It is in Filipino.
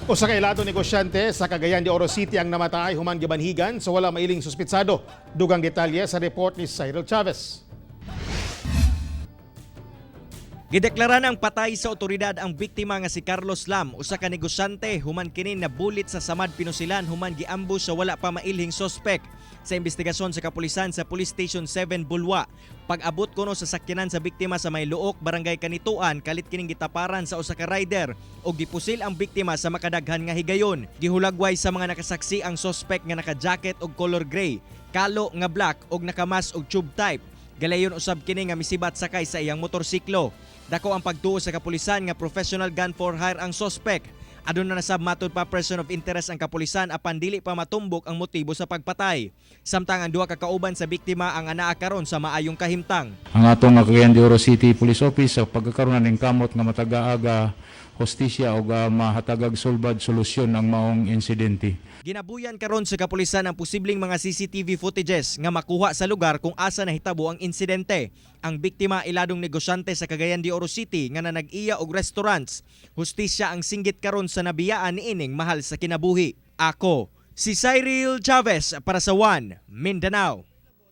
Usa ka ilado negosyante sa Cagayan de Oro City ang namatay human gibanhigan sa wala mailing suspitsado. Dugang detalye sa report ni Cyril Chavez. Gideklara ng patay sa otoridad ang biktima nga si Carlos Lam, usa ka negosyante human kini na bulit sa Samad Pinusilan human giambush sa wala pa mailhing sospek. Sa investigasyon sa kapulisan sa Police Station 7 Bulwa, pag-abot kuno sa sakyanan sa biktima sa May Luok, Barangay Kanituan, kalit kining gitaparan sa usa ka rider o gipusil ang biktima sa makadaghan nga higayon. Gihulagway sa mga nakasaksi ang sospek nga naka-jacket og color gray, kalo nga black og nakamas og tube type. Galayon usab kini nga misibat sakay sa iyang motorsiklo. Dako ang pagtuo sa kapulisan nga professional gun for hire ang sospek. Aduna na sab matud pa person of interest ang kapulisan apan dili pa matumbok ang motibo sa pagpatay. Samtang ang duha ka kauban sa biktima ang anaa karon sa maayong kahimtang. Ang atong Cagayan de Oro City Police Office sa pagkakaroon ng kamot nga matagaaga hostisya o mahatagag sulbad solusyon ang maong insidente. Ginabuyan karon sa kapulisan ang posibleng mga CCTV footages nga makuha sa lugar kung asa nahitabo ang insidente. Ang biktima iladong negosyante sa Cagayan de Oro City nga nag-iya og restaurants. Hustisya ang singgit karon sa nabiyaan niining mahal sa kinabuhi. Ako si Cyril Chavez para sa One Mindanao.